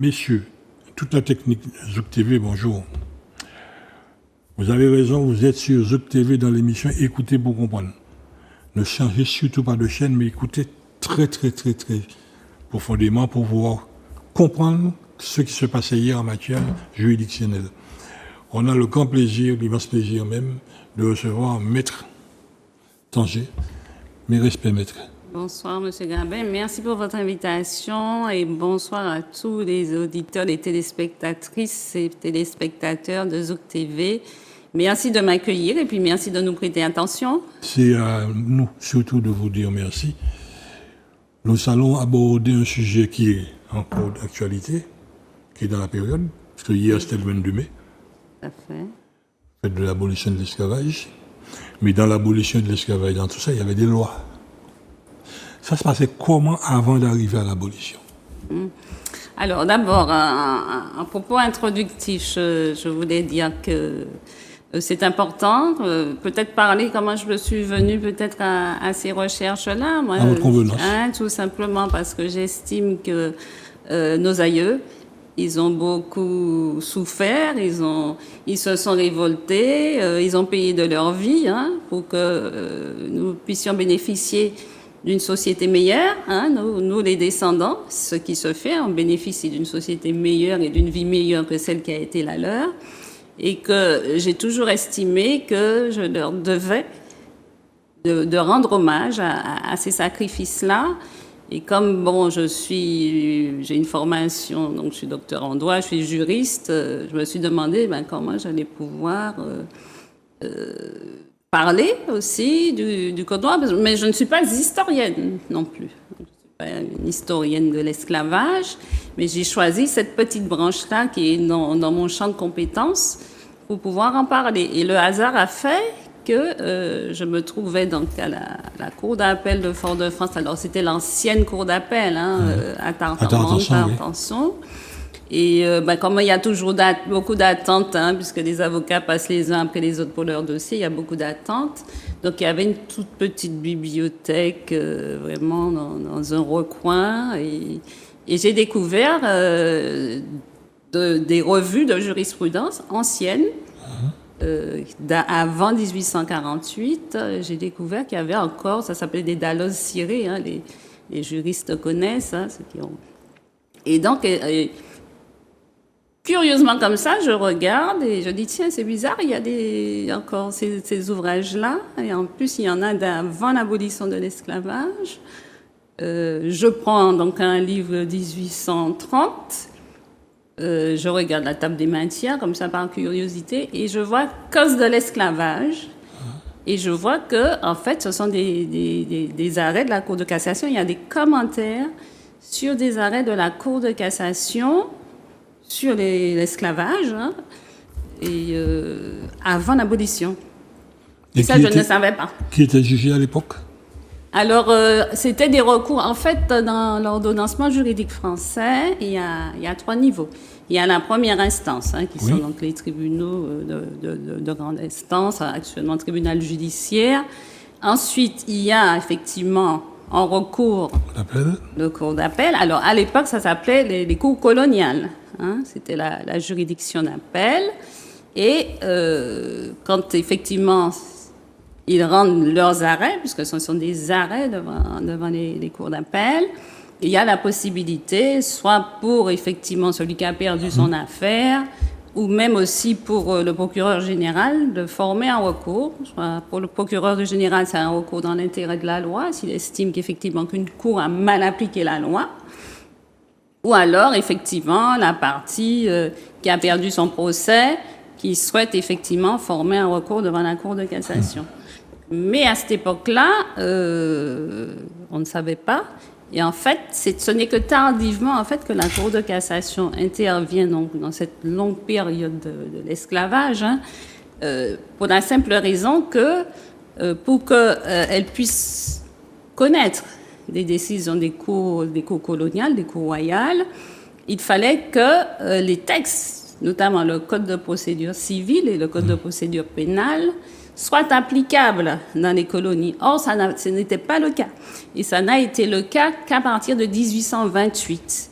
Messieurs, toute la technique Zouk TV, bonjour. Vous avez raison, vous êtes sur Zouk TV dans l'émission Écoutez pour comprendre. Ne changez surtout pas de chaîne, mais écoutez très profondément pour pouvoir comprendre ce qui se passait hier en matière juridictionnelle. On a le grand plaisir, l'immense plaisir même, de recevoir Maître Tanger. Mes respects, Maître. Bonsoir, M. Gabin. Merci pour votre invitation et bonsoir à tous les auditeurs, les téléspectatrices et téléspectateurs de Zouk TV. Merci de m'accueillir et puis merci de nous prêter attention. C'est à nous surtout de vous dire merci. Nous allons aborder un sujet qui est en cours d'actualité, qui est dans la période, parce que hier c'était le 22 mai. Tout à fait. Fête de l'abolition de l'esclavage. Mais dans l'abolition de l'esclavage, dans tout ça, il y avait des lois. Ça se passait comment avant d'arriver à l'abolition? Alors d'abord, un propos introductif, je voulais dire que c'est important, peut-être parler comment je me suis venue peut-être à ces recherches-là. Moi, À votre convenance. Tout simplement parce que j'estime que nos aïeux, ils ont beaucoup souffert, ils se sont révoltés, ils ont payé de leur vie pour que nous puissions bénéficier d'une société meilleure, nous les descendants, ce qui se fait, on bénéficie d'une société meilleure et d'une vie meilleure que celle qui a été la leur, et que j'ai toujours estimé que je leur devais de rendre hommage à ces sacrifices-là. Et comme j'ai une formation, donc je suis docteur en droit, je suis juriste, je me suis demandé comment j'allais pouvoir parler aussi du code droit, mais je ne suis pas historienne non plus. Je ne suis pas une historienne de l'esclavage, mais j'ai choisi cette petite branche-là qui est dans mon champ de compétences pour pouvoir en parler. Et le hasard a fait que je me trouvais donc à la cour d'appel de Fort-de-France. Alors c'était l'ancienne cour d'appel à Tartanson. Et comme il y a toujours beaucoup d'attentes, puisque les avocats passent les uns après les autres pour leur dossier, il y a beaucoup d'attentes. Donc il y avait une toute petite bibliothèque vraiment dans un recoin. Et j'ai découvert des revues de jurisprudence anciennes. Avant 1848, j'ai découvert qu'il y avait encore, ça s'appelait des dallos cirés, les juristes connaissent, ceux qui ont... Et donc... curieusement comme ça, je regarde et je dis tiens, c'est bizarre, il y a encore ces ouvrages-là, et en plus il y en a d'avant l'abolition de l'esclavage. Je prends donc un livre 1830, je regarde la table des matières comme ça par curiosité et je vois cause de l'esclavage. Et je vois que en fait, ce sont des arrêts de la Cour de cassation. Il y a des commentaires sur des arrêts de la Cour de cassation sur l'esclavage, et avant l'abolition. Et ça, je ne savais pas. Qui était jugé à l'époque? Alors, c'était des recours. En fait, dans l'ordonnancement juridique français, il y a 3 niveaux. Il y a la première instance, qui sont donc les tribunaux de grande instance, actuellement tribunal judiciaire. Ensuite, il y a effectivement en recours le cours d'appel. Alors, à l'époque, ça s'appelait les cours coloniales. C'était la juridiction d'appel. Et quand effectivement ils rendent leurs arrêts, puisque ce sont des arrêts devant les cours d'appel, il y a la possibilité, soit pour effectivement celui qui a perdu son affaire, ou même aussi pour le procureur général, de former un recours. Soit pour le procureur général, c'est un recours dans l'intérêt de la loi, s'il estime qu'effectivement qu'une cour a mal appliqué la loi. Ou alors, effectivement, la partie qui a perdu son procès, qui souhaite effectivement former un recours devant la Cour de cassation. Mais à cette époque-là, on ne savait pas. Et en fait, ce n'est que tardivement en fait, que la Cour de cassation intervient donc, dans cette longue période de l'esclavage, pour la simple raison que pour qu'elle puisse connaître des décisions des cours coloniales, des cours royales, il fallait que les textes, notamment le Code de procédure civile et le Code de procédure pénale, soient applicables dans les colonies. Or, ce n'était pas le cas. Et ça n'a été le cas qu'à partir de 1828.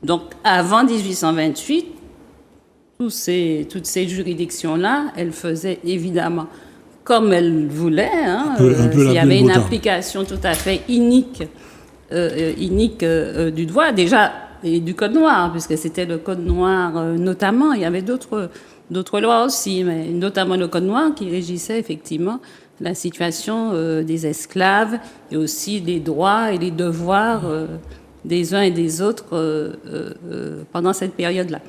Donc, avant 1828, toutes ces juridictions-là, elles faisaient évidemment comme elles voulaient. Hein, il y avait une application tout à fait unique du droit, déjà, et du Code noir, puisque c'était le Code noir notamment. Il y avait d'autres lois aussi, mais notamment le Code noir qui régissait effectivement la situation des esclaves et aussi les droits et les devoirs des uns et des autres pendant cette période-là.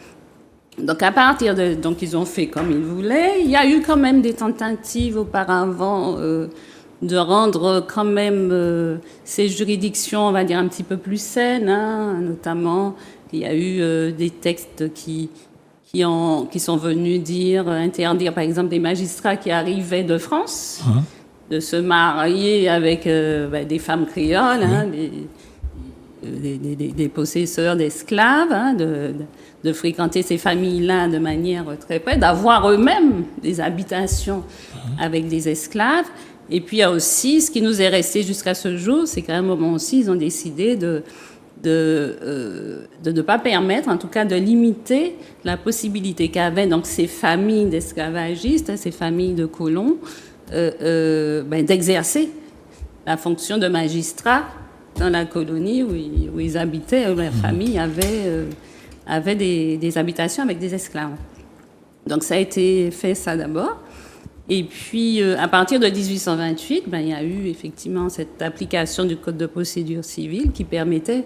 Donc à partir de, donc ils ont fait comme ils voulaient. Il y a eu quand même des tentatives auparavant de rendre quand même ces juridictions, on va dire, un petit peu plus saines, hein, notamment il y a eu des textes qui sont venus interdire par exemple des magistrats qui arrivaient de France de se marier avec des femmes créoles, hein, des possesseurs d'esclaves, hein, de fréquenter ces familles-là de manière très près, d'avoir eux-mêmes des habitations avec des esclaves. Et puis il y a aussi ce qui nous est resté jusqu'à ce jour, c'est qu'à un moment aussi, ils ont décidé de ne pas permettre, en tout cas de limiter la possibilité qu'avaient donc ces familles d'esclavagistes, hein, ces familles de colons, d'exercer la fonction de magistrat dans la colonie où ils habitaient, où leur famille avait des habitations avec des esclaves. Donc ça a été fait ça d'abord. Et puis à partir de 1828, il y a eu effectivement cette application du Code de procédure civile qui permettait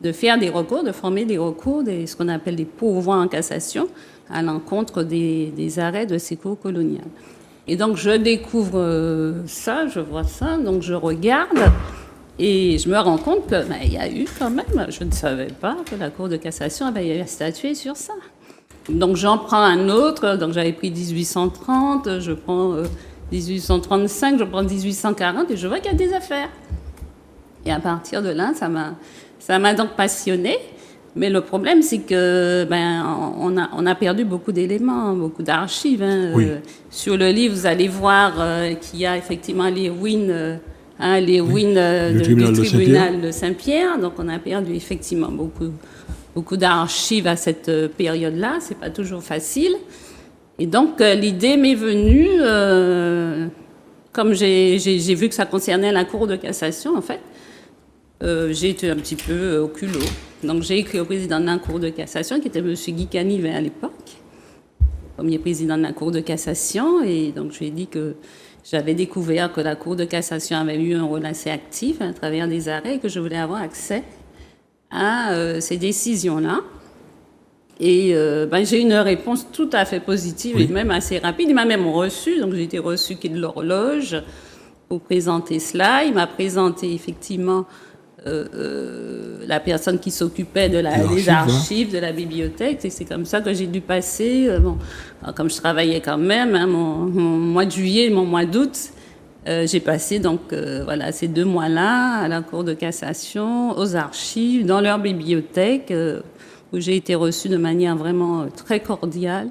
de faire des recours, de former des recours, ce qu'on appelle des pourvois en cassation, à l'encontre des arrêts de ces cours coloniales. Et donc je découvre ça, je vois ça, donc je regarde et je me rends compte que il y a eu quand même, je ne savais pas que la Cour de cassation avait statué sur ça. Donc j'en prends un autre, donc j'avais pris 1830, je prends 1835, je prends 1840 et je vois qu'il y a des affaires. Et à partir de là, ça m'a donc passionnée. Mais le problème, c'est que on a perdu beaucoup d'éléments, beaucoup d'archives. Hein. Oui. Sur le livre, vous allez voir qu'il y a effectivement les ruines, du tribunal de Saint-Pierre. Donc on a perdu effectivement beaucoup d'archives à cette période-là. C'est pas toujours facile. Et donc l'idée m'est venue, comme j'ai vu que ça concernait la Cour de cassation, en fait. J'ai été un petit peu au culot. Donc, j'ai écrit au président de la Cour de cassation, qui était M. Guy Canivet à l'époque, premier président de la Cour de cassation. Et donc, je lui ai dit que j'avais découvert que la Cour de cassation avait eu un rôle assez actif à travers des arrêts et que je voulais avoir accès à ces décisions-là. Et j'ai eu une réponse tout à fait positive et même assez rapide. Il m'a même reçu, donc j'ai été reçu quai de l'Horloge pour présenter cela. Il m'a présenté effectivement la personne qui s'occupait des archives de la bibliothèque, et c'est comme ça que j'ai dû passer. Alors, comme je travaillais quand même, hein, mon mois de juillet et mon mois d'août, j'ai passé donc ces 2 mois-là à la Cour de cassation, aux archives, dans leur bibliothèque, où j'ai été reçue de manière vraiment très cordiale.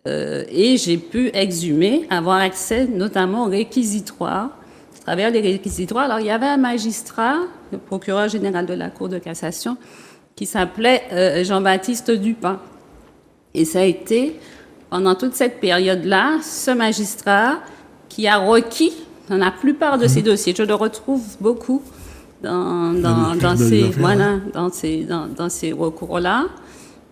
Et j'ai pu exhumer, avoir accès notamment aux réquisitoires. À travers les réquisitoires, alors il y avait un magistrat, le procureur général de la Cour de cassation, qui s'appelait Jean-Baptiste Dupin. Et ça a été, pendant toute cette période-là, ce magistrat qui a requis, dans la plupart de ces dossiers, je le retrouve beaucoup dans ces recours-là,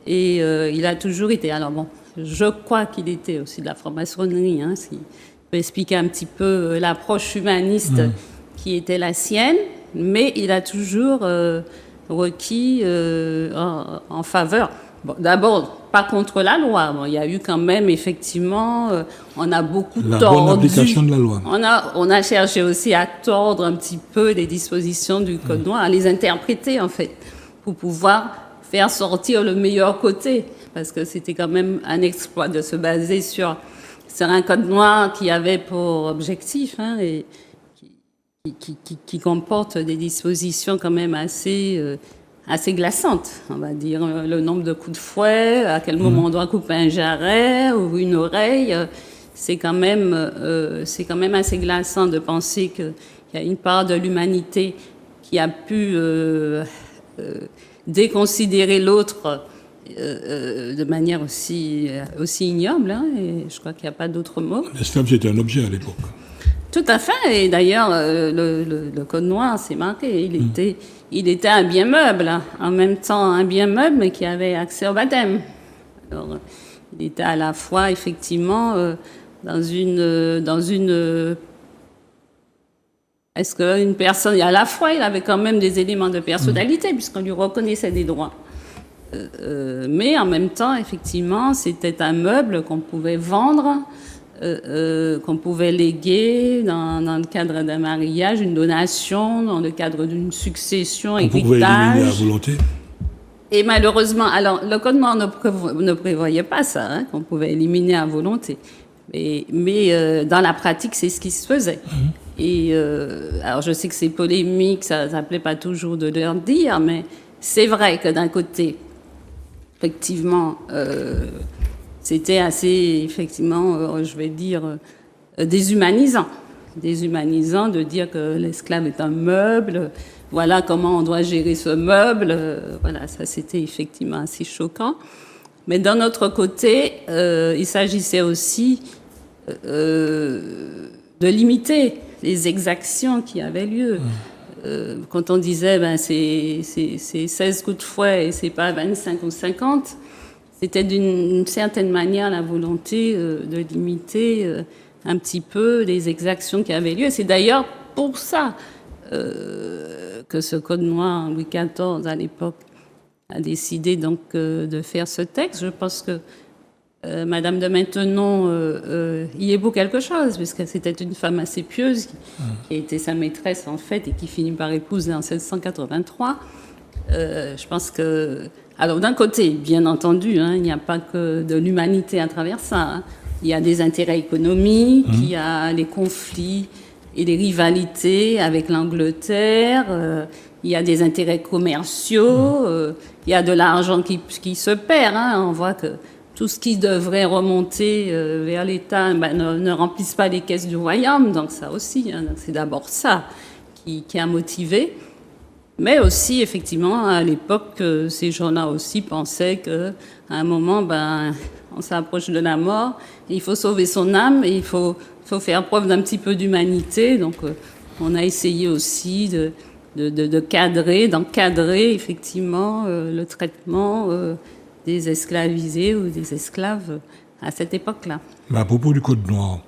et il a toujours été, alors bon, je crois qu'il était aussi de la franc-maçonnerie, hein, peut expliquer un petit peu l'approche humaniste qui était la sienne, mais il a toujours requis en faveur. Bon, d'abord, pas contre la loi. Bon, il y a eu quand même, effectivement, on a beaucoup tordu. La bonne application de la loi. On a cherché aussi à tordre un petit peu les dispositions du Code noir, à les interpréter, en fait, pour pouvoir faire sortir le meilleur côté. Parce que c'était quand même un exploit de se baser sur un Code noir qui avait pour objectif, hein, et qui comporte des dispositions quand même assez glaçantes, on va dire. Le nombre de coups de fouet, à quel moment on doit couper un jarret ou une oreille, c'est quand même assez glaçant de penser qu'il y a une part de l'humanité qui a pu déconsidérer l'autre de manière aussi ignoble, hein, et je crois qu'il n'y a pas d'autre mot. L'esclave, c'était un objet à l'époque. Tout à fait, et d'ailleurs, le Code noir, c'est marqué, il était un bien meuble, hein, en même temps un bien meuble, mais qui avait accès au baptême. Alors, il était à la fois, effectivement, dans une est-ce qu'une personne, à la fois, il avait quand même des éléments de personnalité, puisqu'on lui reconnaissait des droits. Mais en même temps, effectivement, c'était un meuble qu'on pouvait vendre, qu'on pouvait léguer dans le cadre d'un mariage, une donation, dans le cadre d'une succession, héritage. On pouvait éliminer à volonté. Et malheureusement, alors le Code noir ne prévoyait pas ça, hein, qu'on pouvait éliminer à volonté. Mais dans la pratique, c'est ce qui se faisait. Et alors je sais que c'est polémique, ça ne plaît pas toujours de leur dire, mais c'est vrai que d'un côté, effectivement, c'était assez, effectivement, je vais dire, déshumanisant. Déshumanisant de dire que l'esclave est un meuble, voilà comment on doit gérer ce meuble. Voilà, ça c'était effectivement assez choquant. Mais d'un autre côté, il s'agissait aussi de limiter les exactions qui avaient lieu. Quand on disait c'est 16 coups de fouet et c'est pas 25 ou 50, c'était d'une certaine manière la volonté de limiter un petit peu les exactions qui avaient lieu. C'est d'ailleurs pour ça que ce Code noir, Louis XIV à l'époque, a décidé donc de faire ce texte. Je pense que Madame de Maintenon y est pour quelque chose, puisque c'était une femme assez pieuse qui était sa maîtresse en fait et qui finit par épouser en 1783. Je pense que, alors d'un côté, bien entendu, hein, il n'y a pas que de l'humanité à travers ça. Hein. Il y a des intérêts économiques, il y a les conflits et les rivalités avec l'Angleterre. Il y a des intérêts commerciaux. Il y a de l'argent qui se perd. Hein. On voit que tout ce qui devrait remonter vers l'État ne remplisse pas les caisses du royaume. Donc ça aussi, hein, c'est d'abord ça qui a motivé. Mais aussi, effectivement, à l'époque, ces gens-là aussi pensaient qu'à un moment, on s'approche de la mort, et il faut sauver son âme, et il faut faire preuve d'un petit peu d'humanité. Donc on a essayé aussi d'encadrer effectivement le traitement des esclavisés ou des esclaves à cette époque-là. Mais à propos du Code noir,